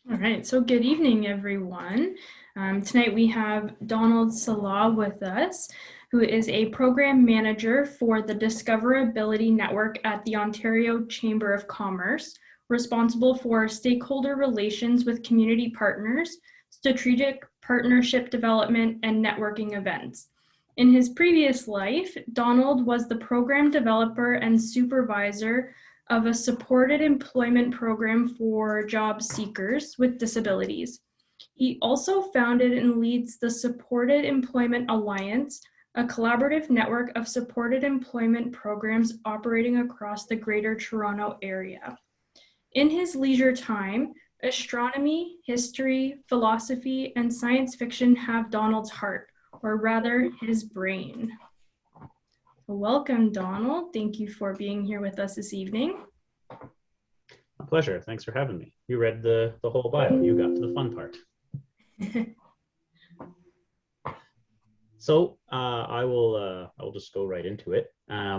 All right, so good evening, everyone. Tonight we have Donald Salah with us, who is a program manager for the Discoverability Network at the Ontario Chamber of Commerce, responsible for stakeholder relations with community partners, strategic partnership development, and networking events. In his previous life, Donald was the program developer and supervisor of a supported employment program for job seekers with disabilities. He also founded and leads the Supported Employment Alliance, a collaborative network of supported employment programs operating across the Greater Toronto Area. In his leisure time, astronomy, history, philosophy, and science fiction have Donald's heart, or rather his brain. Welcome, Donald. Thank you for being here with us this evening. My pleasure. Thanks for having me. You read the whole bio. You got to the fun part. So I will just go right into it.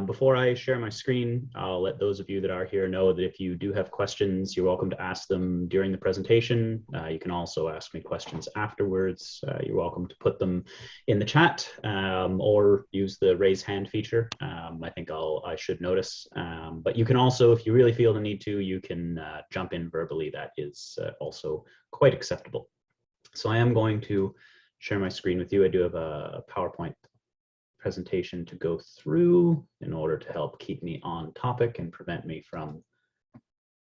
Before I share my screen, I'll let those of you that are here know that if you do have questions, you're welcome to ask them during the presentation. You can also ask me questions afterwards. You're welcome to put them in the chat or use the raise hand feature. I think I should notice. But you can also, if you really feel the need to, you can jump in verbally. That is also quite acceptable. So I am going to share my screen with you. I do have a PowerPoint presentation to go through in order to help keep me on topic and prevent me from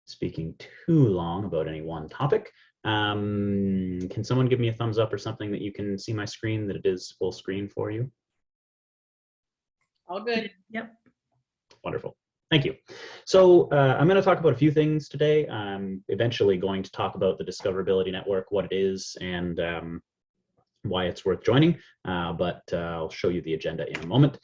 speaking too long about any one topic. Can someone give me a thumbs up or something that you can see my screen, that it is full screen for you? All good. Yep. Wonderful. Thank you. So I'm going to talk about a few things today. I'm eventually going to talk about the Discoverability Network, what it is, and why it's worth joining, but I'll show you the agenda in a moment.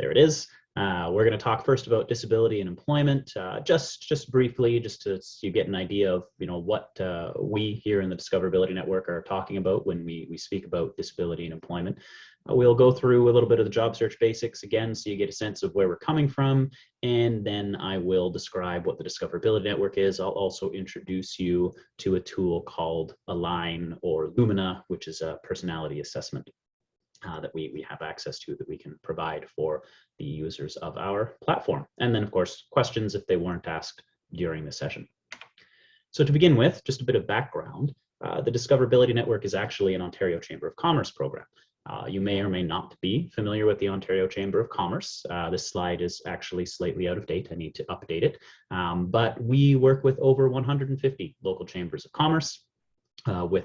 There it is. We're going to talk first about disability and employment, just briefly, just so you get an idea of what we here in the Discoverability Network are talking about when we speak about disability and employment. We'll go through a little bit of the job search basics again, so you get a sense of where we're coming from, and then I will describe what the Discoverability Network is. I'll also introduce you to a tool called Align or Lumina, which is a personality assessment that we have access to, that we can provide for the users of our platform. And then, of course, questions if they weren't asked during the session. So to begin with, just a bit of background. The Discoverability Network is actually an Ontario Chamber of Commerce program. You may or may not be familiar with the Ontario Chamber of Commerce. This slide is actually slightly out of date. I need to update it. But we work with over 150 local chambers of commerce who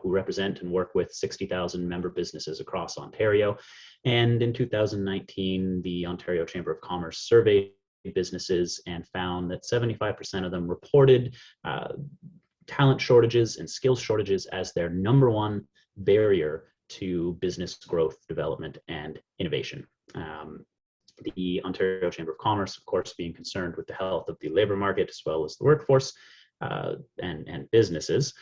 represent and work with 60,000 member businesses across Ontario. And in 2019, the Ontario Chamber of Commerce surveyed businesses and found that 75% of them reported talent shortages and skills shortages as their #1 barrier to business growth, development, and innovation. The Ontario Chamber of Commerce, of course, being concerned with the health of the labor market as well as the workforce and businesses,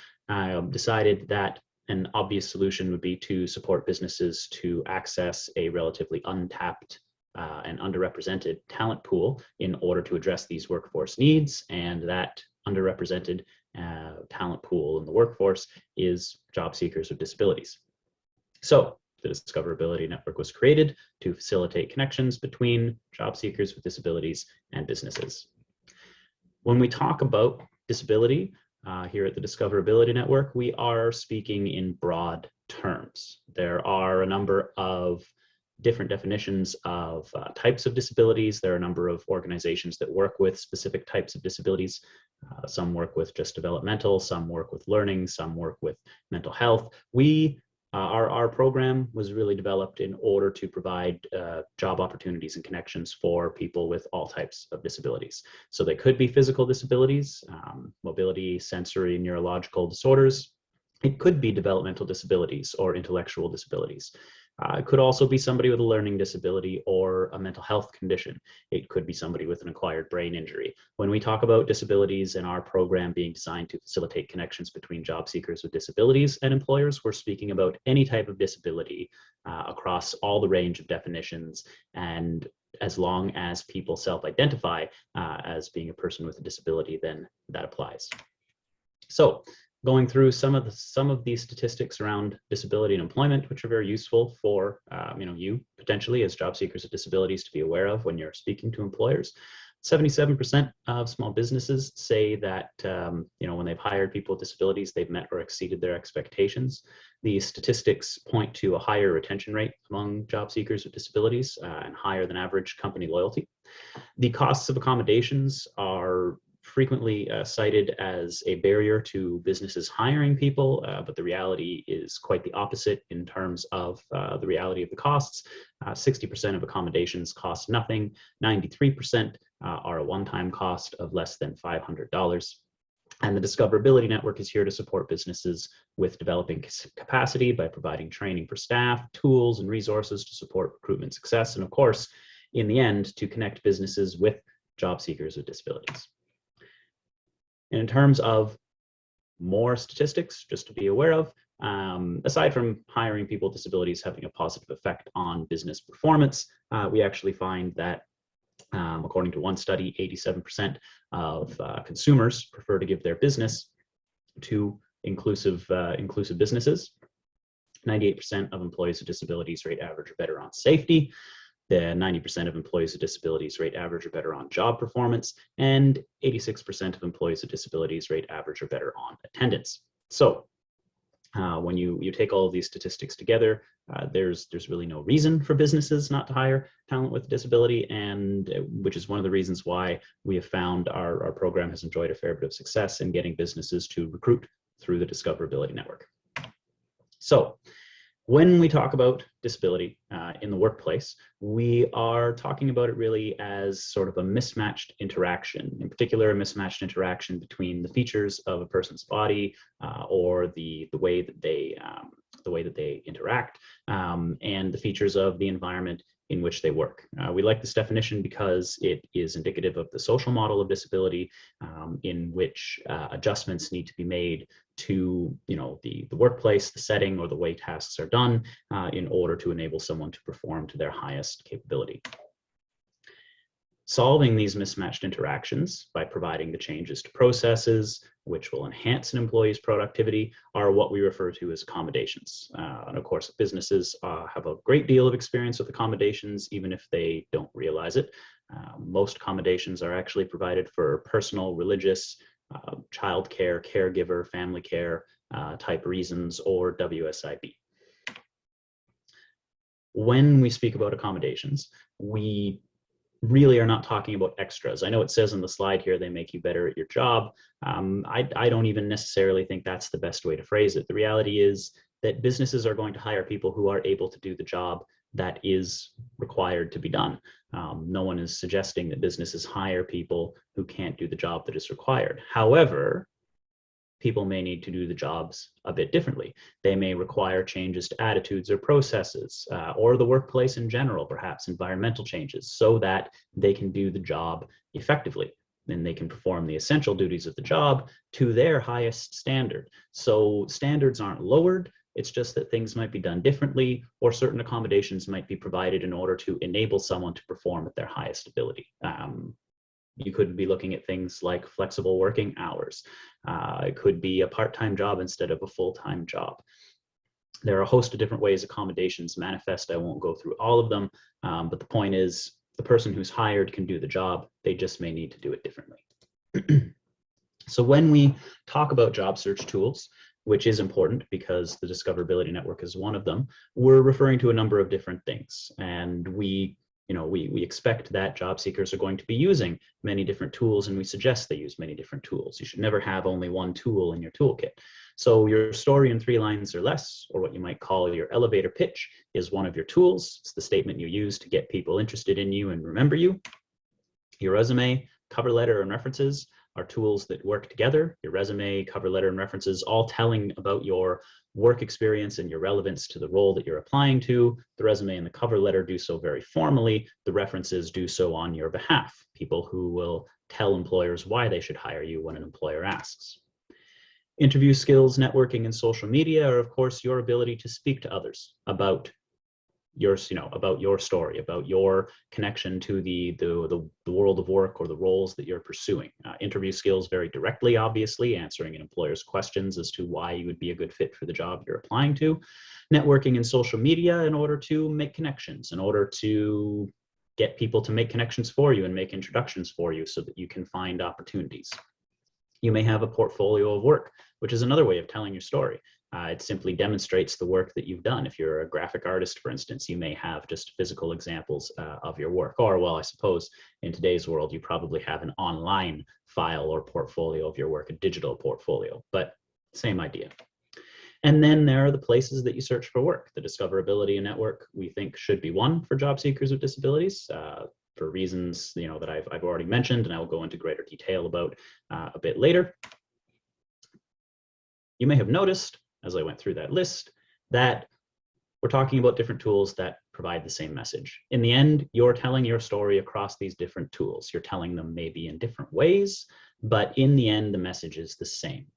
decided that an obvious solution would be to support businesses to access a relatively untapped and underrepresented talent pool in order to address these workforce needs. And that underrepresented talent pool in the workforce is job seekers with disabilities. So the Discoverability Network was created to facilitate connections between job seekers with disabilities and businesses. When we talk about disability here at the Discoverability Network, we are speaking in broad terms. There are a number of different definitions of types of disabilities. There are a number of organizations that work with specific types of disabilities. Some work with just developmental, some work with learning, some work with mental health. Our program was really developed in order to provide job opportunities and connections for people with all types of disabilities. So they could be physical disabilities, mobility, sensory, neurological disorders. It could be developmental disabilities or intellectual disabilities. It could also be somebody with a learning disability or a mental health condition. It could be somebody with an acquired brain injury. When we talk about disabilities and our program being designed to facilitate connections between job seekers with disabilities and employers, we're speaking about any type of disability across all the range of definitions, and as long as people self-identify as being a person with a disability, then that applies. So going through some of these statistics around disability and employment, which are very useful for you potentially as job seekers with disabilities to be aware of when you're speaking to employers. 77% of small businesses say that when they've hired people with disabilities, they've met or exceeded their expectations. These statistics point to a higher retention rate among job seekers with disabilities and higher than average company loyalty. The costs of accommodations are frequently cited as a barrier to businesses hiring people, but the reality is quite the opposite in terms of the reality of the costs. 60% of accommodations cost nothing, 93% are a one-time cost of less than $500. And the Discoverability Network is here to support businesses with developing capacity by providing training for staff, tools, and resources to support recruitment success, and of course, in the end, to connect businesses with job seekers with disabilities. And in terms of more statistics, just to be aware of, aside from hiring people with disabilities having a positive effect on business performance, we actually find that according to one study, 87% of consumers prefer to give their business to inclusive businesses. 98% of employees with disabilities rate average or better on safety. The 90% of employees with disabilities rate average or better on job performance, and 86% of employees with disabilities rate average or better on attendance. So when you take all of these statistics together, there's really no reason for businesses not to hire talent with disability, and which is one of the reasons why we have found our program has enjoyed a fair bit of success in getting businesses to recruit through the Discoverability Network. So when we talk about disability in the workplace, we are talking about it really as sort of a mismatched interaction, in particular, a mismatched interaction between the features of a person's body or the way that they interact and the features of the environment in which they work. We like this definition because it is indicative of the social model of disability in which adjustments need to be made to the workplace, the setting, or the way tasks are done in order to enable someone to perform to their highest capability. Solving these mismatched interactions by providing the changes to processes which will enhance an employee's productivity are what we refer to as accommodations. And of course, businesses have a great deal of experience with accommodations, even if they don't realize it. Most accommodations are actually provided for personal, religious, childcare, caregiver, family care type reasons, or WSIB. When we speak about accommodations, we really are not talking about extras. I know it says on the slide here, they make you better at your job. I don't even necessarily think that's the best way to phrase it. The reality is that businesses are going to hire people who are able to do the job that is required to be done. No one is suggesting that businesses hire people who can't do the job that is required. However, people may need to do the jobs a bit differently. They may require changes to attitudes or processes, or the workplace in general, perhaps environmental changes, so that they can do the job effectively. And they can perform the essential duties of the job to their highest standard. So standards aren't lowered, it's just that things might be done differently, or certain accommodations might be provided in order to enable someone to perform at their highest ability. You could be looking at things like flexible working hours. It could be a part-time job instead of a full-time job. There are a host of different ways accommodations manifest. I won't go through all of them, but the point is the person who's hired can do the job. They just may need to do it differently. So when we talk about job search tools, which is important because the Discoverability Network is one of them, we're referring to a number of different things. And we expect that job seekers are going to be using many different tools, and we suggest they use many different tools. You should never have only one tool in your toolkit. So your story in 3 lines or less, or what you might call your elevator pitch, is one of your tools. It's the statement you use to get people interested in you and remember you. Your resume, cover letter, and references are tools that work together. Your resume, cover letter, and references all telling about your work experience and your relevance to the role that you're applying to. The resume and the cover letter do so very formally. The references do so on your behalf, people who will tell employers why they should hire you when an employer asks. Interview skills, networking, and social media are, of course, your ability to speak to others about about your story, about your connection to the world of work or the roles that you're pursuing. Interview skills very directly, obviously, answering an employer's questions as to why you would be a good fit for the job you're applying to. Networking in social media in order to make connections, in order to get people to make connections for you and make introductions for you so that you can find opportunities. You may have a portfolio of work, which is another way of telling your story. It simply demonstrates the work that you've done. If you're a graphic artist, for instance, you may have just physical examples of your work. Or, well, I suppose in today's world, you probably have an online file or portfolio of your work, a digital portfolio, but same idea. And then there are the places that you search for work. The discoverability network, we think, should be one for job seekers with disabilities. For reasons that I've already mentioned, and I will go into greater detail about a bit later. You may have noticed, as I went through that list, that we're talking about different tools that provide the same message. In the end, you're telling your story across these different tools. You're telling them maybe in different ways, but in the end, the message is the same.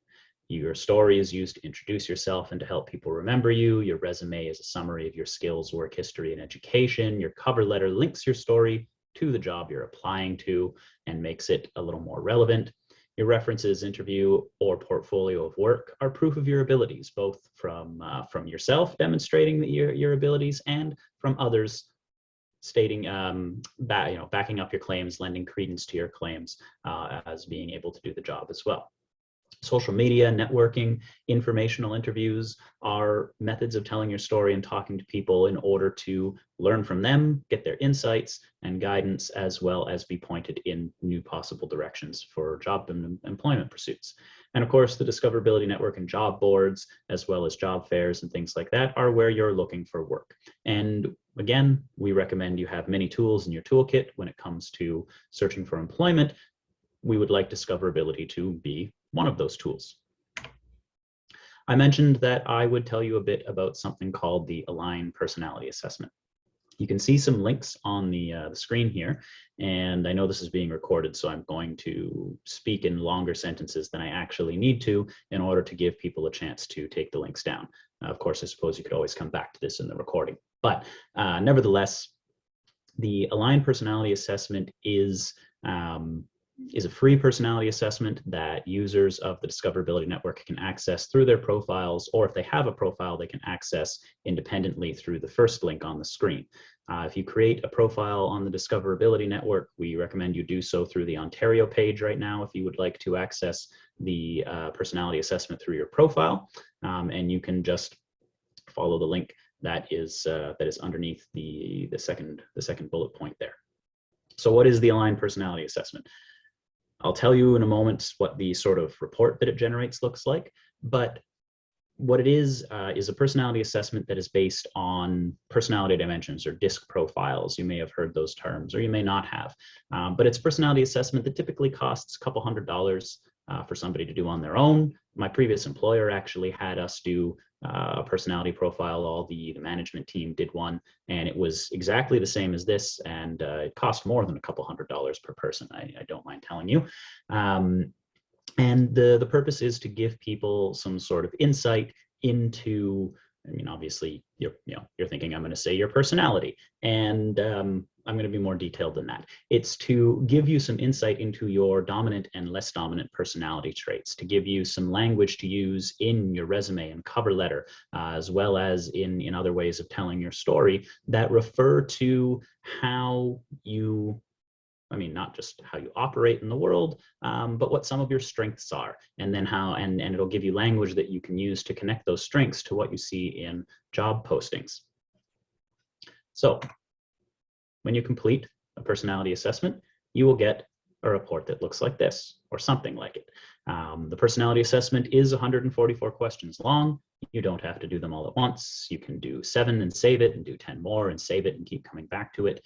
Your story is used to introduce yourself and to help people remember you. Your resume is a summary of your skills, work history, and education. Your cover letter links your story to the job you're applying to and makes it a little more relevant. Your references, interview, or portfolio of work are proof of your abilities, both from yourself demonstrating your abilities and from others stating, backing up your claims, lending credence to your claims as being able to do the job as well. Social media, networking, informational interviews are methods of telling your story and talking to people in order to learn from them, get their insights and guidance, as well as be pointed in new possible directions for job and employment pursuits. And of course, the discoverability network and job boards, as well as job fairs and things like that, are where you're looking for work. And again, we recommend you have many tools in your toolkit when it comes to searching for employment. We would like discoverability to be one of those tools. I mentioned that I would tell you a bit about something called the Align Personality Assessment. You can see some links on the screen here, and I know this is being recorded, so I'm going to speak in longer sentences than I actually need to in order to give people a chance to take the links down. Of course, I suppose you could always come back to this in the recording, but nevertheless, the Align Personality Assessment is a free personality assessment that users of the Discoverability Network can access through their profiles, or if they have a profile, they can access independently through the first link on the screen. If you create a profile on the Discoverability Network, we recommend you do so through the Ontario page right now if you would like to access the personality assessment through your profile, and you can just follow the link that is underneath the second bullet point there. So what is the Align Personality Assessment? I'll tell you in a moment what the sort of report that it generates looks like, but what it is a personality assessment that is based on personality dimensions or DISC profiles. You may have heard those terms, or you may not have, but it's a personality assessment that typically costs a couple $100 for somebody to do on their own. My previous employer actually had us do a personality profile. All the management team did one, and it was exactly the same as this, and it cost more than a couple $100 per person, I don't mind telling you. And the purpose is to give people some sort of insight into, I mean, obviously you're thinking I'm going to say your personality, and I'm going to be more detailed than that. It's to give you some insight into your dominant and less dominant personality traits, to give you some language to use in your resume and cover letter, as well as in other ways of telling your story that refer to how you, I mean, not just how you operate in the world, but what some of your strengths are, and then how, and it'll give you language that you can use to connect those strengths to what you see in job postings. So when you complete a personality assessment, you will get a report that looks like this, or something like it. The personality assessment is 144 questions long. You don't have to do them all at once. You can do 7 and save it, and do 10 more and save it and keep coming back to it.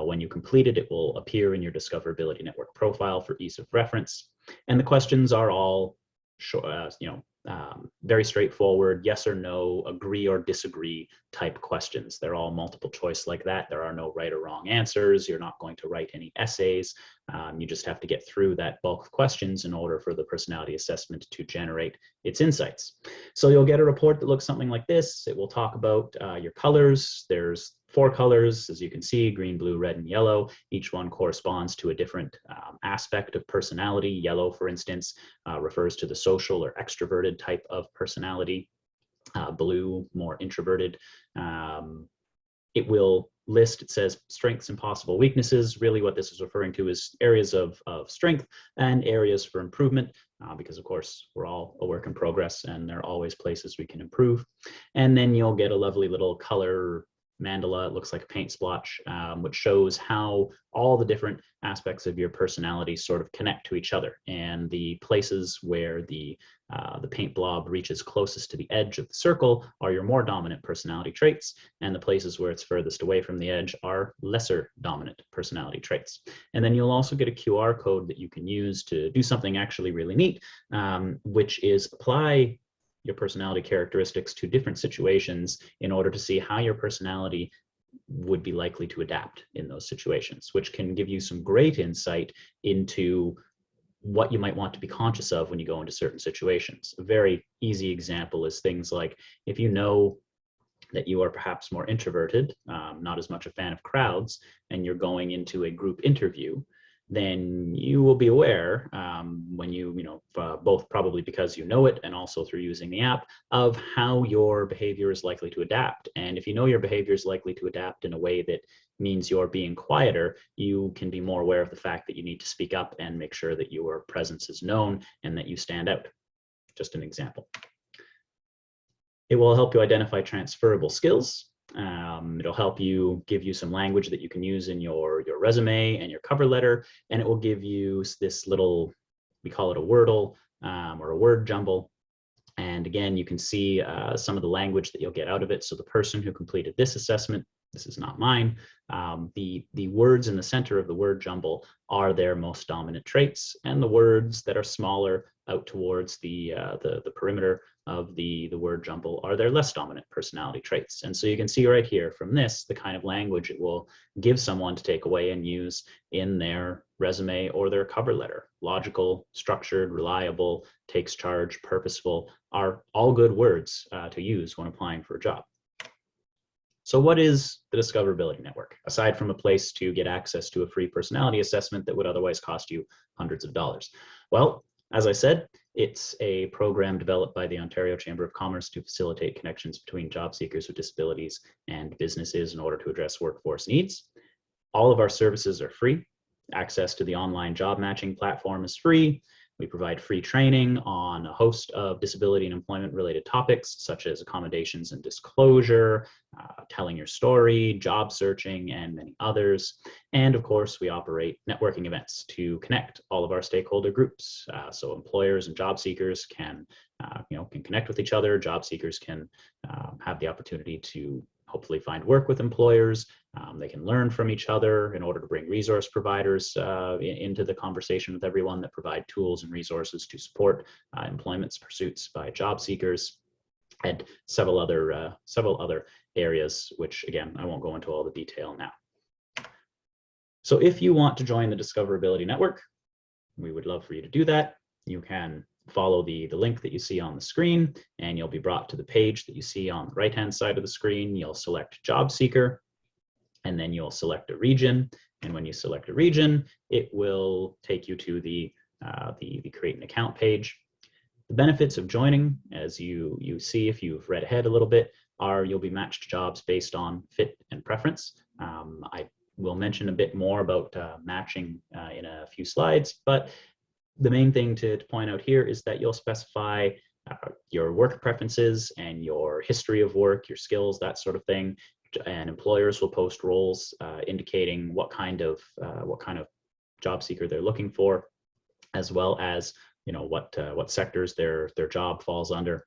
When you complete it, it will appear in your Discoverability Network profile for ease of reference. And the questions are all short, very straightforward, yes or no, agree or disagree type questions. They're all multiple choice like that. There are no right or wrong answers. You're not going to write any essays. You just have to get through that bulk of questions in order for the personality assessment to generate its insights. So you'll get a report that looks something like this. It will talk about your colors. There's 4 colors, as you can see: green, blue, red, and yellow. Each one corresponds to a different aspect of personality. Yellow, for instance, refers to the social or extroverted type of personality. Blue, more introverted. It will list, it says, strengths and possible weaknesses. Really what this is referring to is areas of strength and areas for improvement, because of course we're all a work in progress and there are always places we can improve. And then you'll get a lovely little color mandala. It looks like a paint splotch, which shows how all the different aspects of your personality sort of connect to each other, and the places where the paint blob reaches closest to the edge of the circle are your more dominant personality traits, and the places where it's furthest away from the edge are lesser dominant personality traits. And then you'll also get a QR code that you can use to do something actually really neat, which is apply your personality characteristics to different situations in order to see how your personality would be likely to adapt in those situations, which can give you some great insight into what you might want to be conscious of when you go into certain situations. A very easy example is things like, if you know that you are perhaps more introverted, not as much a fan of crowds, and you're going into a group interview, then you will be aware when both probably because you know it and also through using the app, of how your behavior is likely to adapt. And if you know your behavior is likely to adapt in a way that means you're being quieter, you can be more aware of the fact that you need to speak up and make sure that your presence is known and that you stand out. Just an example. It will help you identify transferable skills. It'll help you, give you some language that you can use in your resume and your cover letter, and it will give you this little, we call it a Wordle or a word jumble. And again, you can see some of the language that you'll get out of it. So the person who completed this assessment, this is not mine, the words in the center of the word jumble are their most dominant traits, and the words that are smaller out towards the perimeter of the word jumble are their less dominant personality traits. And so you can see right here from this the kind of language it will give someone to take away and use in their resume or their cover letter. Logical, structured, reliable, takes charge, purposeful are all good words to use when applying for a job. So what is the Discoverability Network, aside from a place to get access to a free personality assessment that would otherwise cost you hundreds of dollars? Well, as I said, it's a program developed by the Ontario Chamber of Commerce to facilitate connections between job seekers with disabilities and businesses in order to address workforce needs. All of our services are free. Access to the online job matching platform is free. We provide free training on a host of disability and employment related topics, such as accommodations and disclosure, telling your story, job searching, and many others. And of course, we operate networking events to connect all of our stakeholder groups. So employers and job seekers can connect with each other. Job seekers can have the opportunity to hopefully find work with employers. They can learn from each other in order to bring resource providers into the conversation with everyone that provide tools and resources to support employment pursuits by job seekers, and several other areas, which again, I won't go into all the detail now. So if you want to join the Discoverability Network, we would love for you to do that. You can follow the link that you see on the screen, and you'll be brought to the page that you see on the right-hand side of the screen. You'll select Job Seeker, and then you'll select a region. And when you select a region, it will take you to the Create an Account page. The benefits of joining, as you see if you've read ahead a little bit, are you'll be matched to jobs based on fit and preference. I will mention a bit more about matching in a few slides, but the main thing to point out here is that you'll specify your work preferences and your history of work, your skills, that sort of thing. And employers will post roles indicating what kind of job seeker they're looking for, as well as what sectors their job falls under,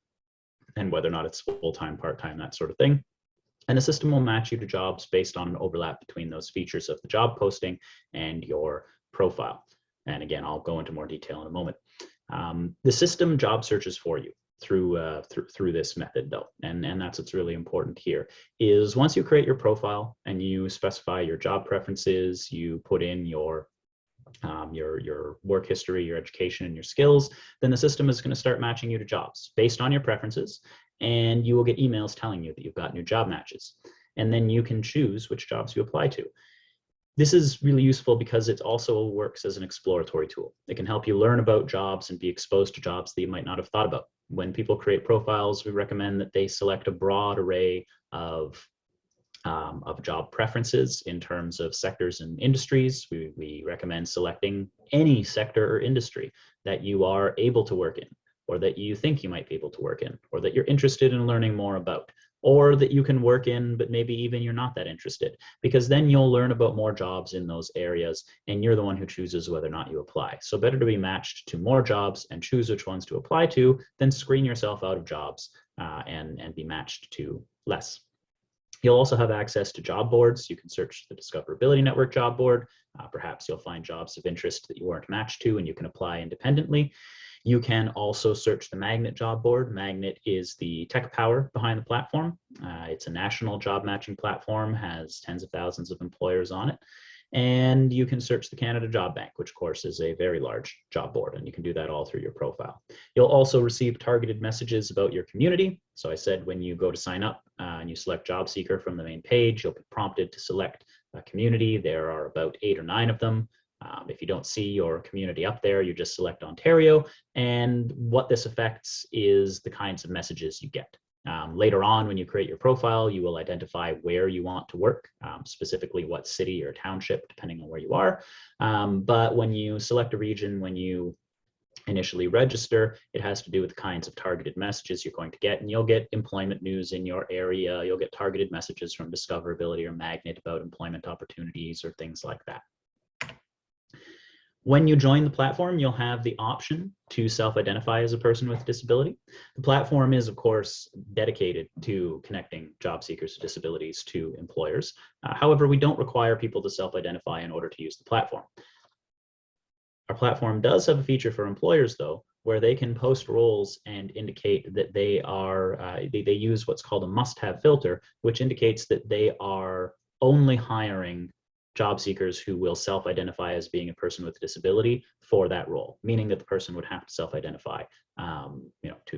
and whether or not it's full-time, part-time, that sort of thing. And the system will match you to jobs based on an overlap between those features of the job posting and your profile. And again, I'll go into more detail in a moment. The system job searches for you. through this method though, and that's what's really important here, is once you create your profile and you specify your job preferences, you put in your work history, your education, and your skills, then the system is going to start matching you to jobs based on your preferences, and you will get emails telling you that you've got new job matches. And then you can choose which jobs you apply to. This is really useful because it also works as an exploratory tool. It can help you learn about jobs and be exposed to jobs that you might not have thought about. When people create profiles, we recommend that they select a broad array of job preferences in terms of sectors and industries. We recommend selecting any sector or industry that you are able to work in, or that you think you might be able to work in, or that you're interested in learning more about, or that you can work in, but maybe even you're not that interested, because then you'll learn about more jobs in those areas, and you're the one who chooses whether or not you apply. So better to be matched to more jobs and choose which ones to apply to than screen yourself out of jobs and be matched to less. You'll also have access to job boards. You can search the Discoverability Network job board. Perhaps you'll find jobs of interest that you weren't matched to, and you can apply independently. You can also search the Magnet job board. Magnet is the tech power behind the platform. It's a national job matching platform, has tens of thousands of employers on it. And you can search the Canada Job Bank, which of course is a very large job board, and you can do that all through your profile. You'll also receive targeted messages about your community. So I said when you go to sign up and you select Job Seeker from the main page, you'll be prompted to select a community. There are about 8 or 9 of them. If you don't see your community up there, you just select Ontario. And what this affects is the kinds of messages you get. Later on, when you create your profile, you will identify where you want to work, specifically what city or township, depending on where you are. But when you select a region, when you initially register, it has to do with the kinds of targeted messages you're going to get, and you'll get employment news in your area. You'll get targeted messages from Discoverability or Magnet about employment opportunities or things like that. When you join the platform, you'll have the option to self-identify as a person with a disability. The platform is, of course, dedicated to connecting job seekers with disabilities to employers. However, we don't require people to self-identify in order to use the platform. Our platform does have a feature for employers, though, where they can post roles and indicate that they are, they use what's called a must-have filter, which indicates that they are only hiring job seekers who will self-identify as being a person with a disability for that role, meaning that the person would have to self-identify,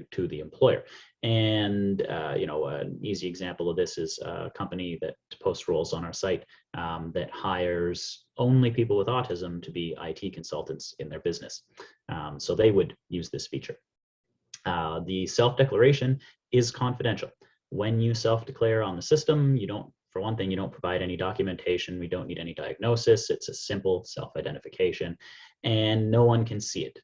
to the employer. And an easy example of this is a company that posts roles on our site that hires only people with autism to be IT consultants in their business. So they would use this feature. The self-declaration is confidential. When you self-declare on the system, for one thing, you don't provide any documentation. We don't need any diagnosis. It's a simple self-identification, and no one can see it.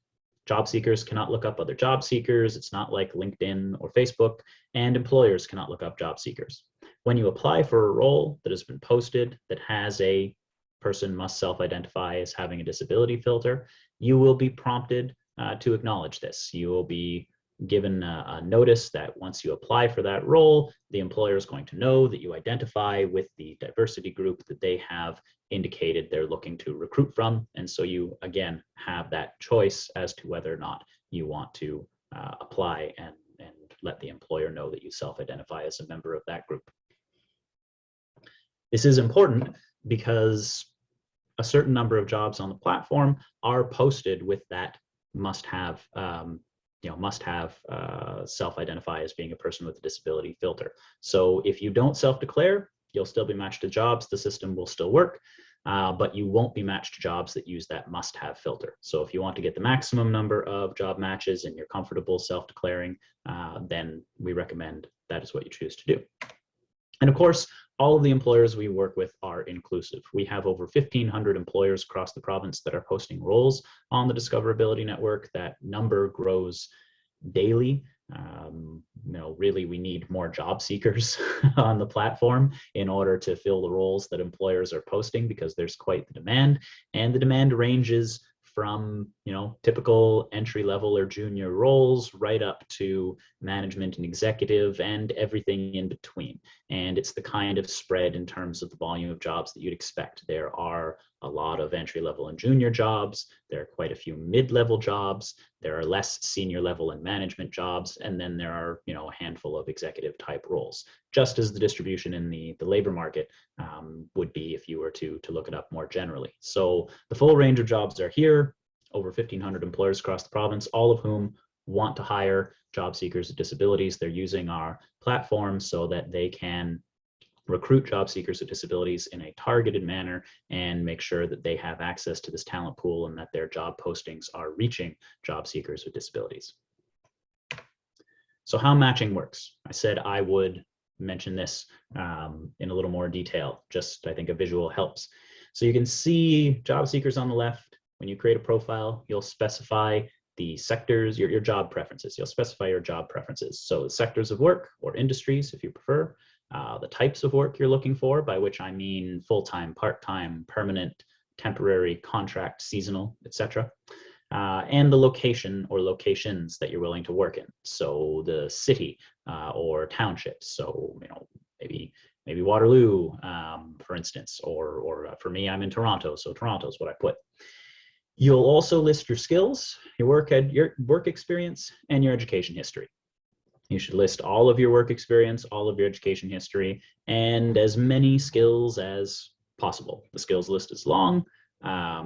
Job seekers cannot look up other job seekers. It's not like LinkedIn or Facebook, and employers cannot look up job seekers. When you apply for a role that has been posted that has a person must self-identify as having a disability filter, you will be prompted to acknowledge this. You will be given a notice that once you apply for that role, the employer is going to know that you identify with the diversity group that they have indicated they're looking to recruit from. And so you, again, have that choice as to whether or not you want to apply and let the employer know that you self-identify as a member of that group. This is important because a certain number of jobs on the platform are posted with that must-have self-identify as being a person with a disability filter. So if you don't self-declare, you'll still be matched to jobs. The system will still work, but you won't be matched to jobs that use that must-have filter. So if you want to get the maximum number of job matches and you're comfortable self-declaring, then we recommend that is what you choose to do. And of course, all of the employers we work with are inclusive. We have over 1,500 employers across the province that are posting roles on the Discoverability Network. That number grows daily. Really, we need more job seekers on the platform in order to fill the roles that employers are posting, because there's quite the demand. And the demand ranges from typical entry level or junior roles right up to management and executive and everything in between. And it's the kind of spread in terms of the volume of jobs that you'd expect. There are a lot of entry level and junior jobs. There are quite a few mid-level jobs. There are less senior level and management jobs. And then there are, a handful of executive type roles, just as the distribution in the labor market would be if you were to look it up more generally. So the full range of jobs are here. Over 1,500 employers across the province, all of whom want to hire job seekers with disabilities. They're using our platform so that they can recruit job seekers with disabilities in a targeted manner and make sure that they have access to this talent pool and that their job postings are reaching job seekers with disabilities. So how matching works. I said I would mention this in a little more detail, just I think a visual helps. So you can see job seekers on the left. When you create a profile, you'll specify the sectors, your job preferences. You'll specify your job preferences. So sectors of work or industries, if you prefer, the types of work you're looking for, by which I mean full-time, part-time, permanent, temporary, contract, seasonal, etc. And the location or locations that you're willing to work in. So the city or township. So, maybe Waterloo, for instance, or for me, I'm in Toronto. So Toronto is what I put. You'll also list your skills, your work experience, and your education history. You should list all of your work experience, all of your education history, and as many skills as possible. The skills list is long.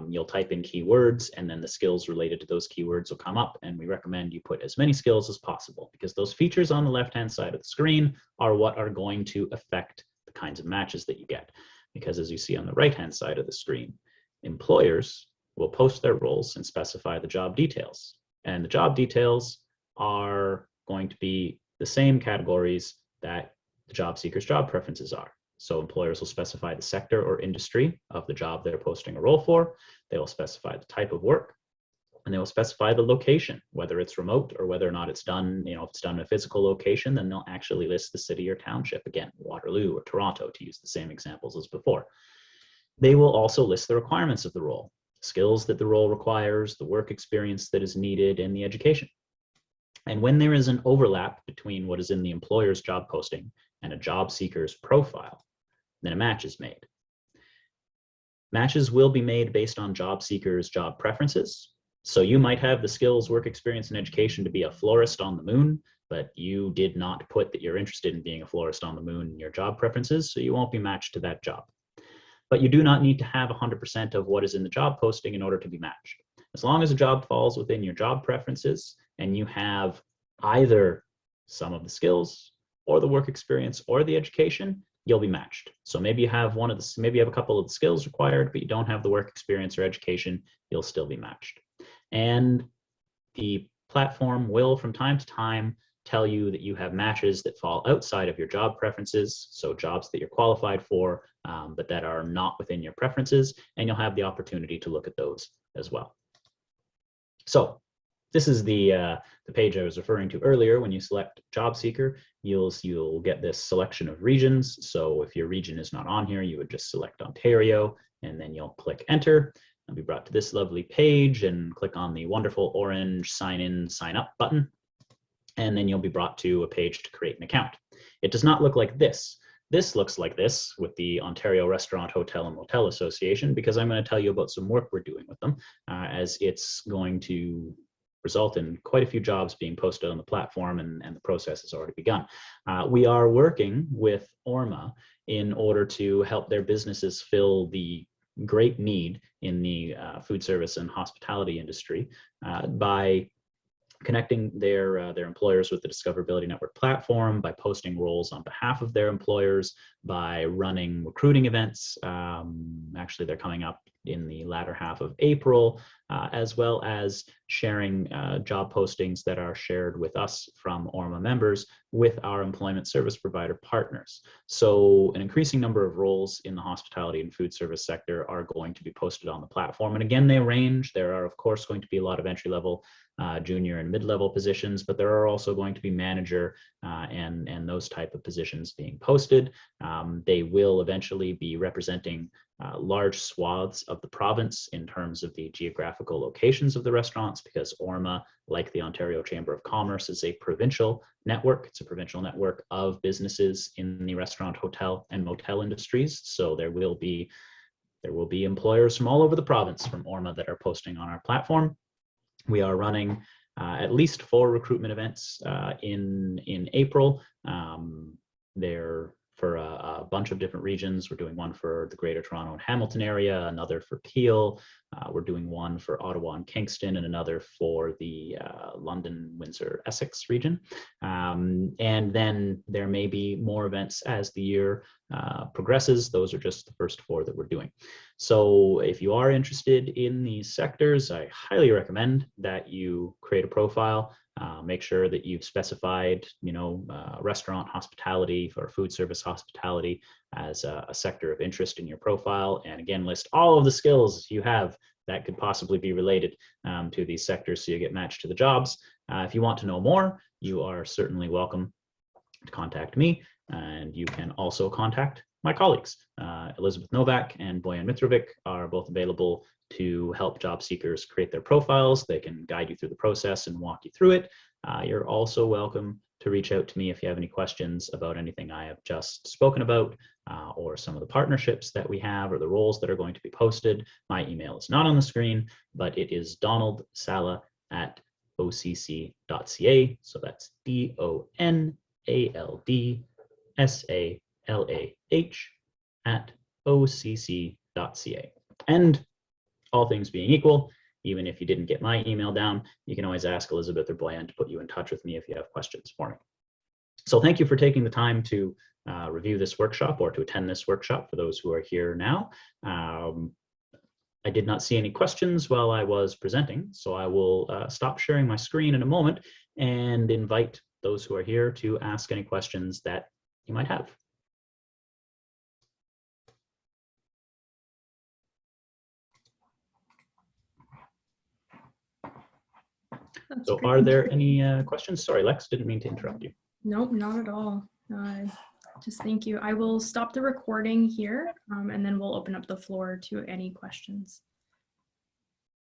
You'll type in keywords, and then the skills related to those keywords will come up, and we recommend you put as many skills as possible because those features on the left-hand side of the screen are what are going to affect the kinds of matches that you get. Because as you see on the right-hand side of the screen, employers will post their roles and specify the job details. And the job details are going to be the same categories that the job seeker's job preferences are. So employers will specify the sector or industry of the job they're posting a role for. They will specify the type of work, and they will specify the location, whether it's remote or whether or not it's done, if it's done in a physical location, then they'll actually list the city or township, again, Waterloo or Toronto, to use the same examples as before. They will also list the requirements of the role. Skills that the role requires, the work experience that is needed, and the education. And when there is an overlap between what is in the employer's job posting and a job seeker's profile, then a match is made. Matches will be made based on job seekers' job preferences. So you might have the skills, work experience, and education to be a florist on the moon, but you did not put that you're interested in being a florist on the moon in your job preferences, so you won't be matched to that job. But you do not need to have 100% of what is in the job posting in order to be matched. As long as a job falls within your job preferences and you have either some of the skills or the work experience or the education, you'll be matched. So maybe you have maybe you have a couple of the skills required, but you don't have the work experience or education, you'll still be matched. And the platform will, from time to time, tell you that you have matches that fall outside of your job preferences, so jobs that you're qualified for, but that are not within your preferences, and you'll have the opportunity to look at those as well. So this is the page I was referring to earlier. When you select job seeker, you'll get this selection of regions. So if your region is not on here, you would just select Ontario, and then you'll click enter. I'll be brought to this lovely page and click on the wonderful orange sign in, sign up button. And then you'll be brought to a page to create an account. It does not look like this. This looks like this with the Ontario Restaurant, Hotel and Motel Association, because I'm going to tell you about some work we're doing with them, as it's going to result in quite a few jobs being posted on the platform, and the process has already begun. We are working with ORMA in order to help their businesses fill the great need in the food service and hospitality industry by connecting their employers with the Discoverability Network platform, by posting roles on behalf of their employers, by running recruiting events. Actually, they're coming up in the latter half of April, as well as sharing job postings that are shared with us from ORMA members with our employment service provider partners. So an increasing number of roles in the hospitality and food service sector are going to be posted on the platform. And again, they range. There are, of course, going to be a lot of entry-level, junior and mid-level positions, but there are also going to be manager and those type of positions being posted. They will eventually be representing large swaths of the province in terms of the geographical locations of the restaurants, because ORMA, like the Ontario Chamber of Commerce, is a provincial network. It's a provincial network of businesses in the restaurant, hotel, and motel industries. So there will be employers from all over the province from ORMA that are posting on our platform. We are running at least 4 recruitment events in April. They're for a bunch of different regions. We're doing one for the Greater Toronto and Hamilton area, another for Peel. We're doing one for Ottawa and Kingston, and another for the London, Windsor, Essex region. And then there may be more events as the year progresses. Those are just the first 4 that we're doing. So if you are interested in these sectors, I highly recommend that you create a profile. Make sure that you've specified, restaurant hospitality or food service hospitality as a sector of interest in your profile. And again, list all of the skills you have that could possibly be related to these sectors so you get matched to the jobs. If you want to know more, you are certainly welcome to contact me, and you can also contact my colleagues. Elizabeth Novak and Boyan Mitrovic are both available to help job seekers create their profiles. They can guide you through the process and walk you through it. You're also welcome to reach out to me if you have any questions about anything I have just spoken about, or some of the partnerships that we have, or the roles that are going to be posted. My email is not on the screen, but it is donald.salah@occ.ca. So that's DONALDSALAH@occ.ca. And all things being equal, even if you didn't get my email down, you can always ask Elizabeth or Boyan to put you in touch with me if you have questions for me. So thank you for taking the time to review this workshop, or to attend this workshop for those who are here now. I did not see any questions while I was presenting, so I will stop sharing my screen in a moment and invite those who are here to ask any questions that you might have. So are there any questions? Sorry, Lex, didn't mean to interrupt you. Nope, not at all. Just thank you. I will stop the recording here, and then we'll open up the floor to any questions.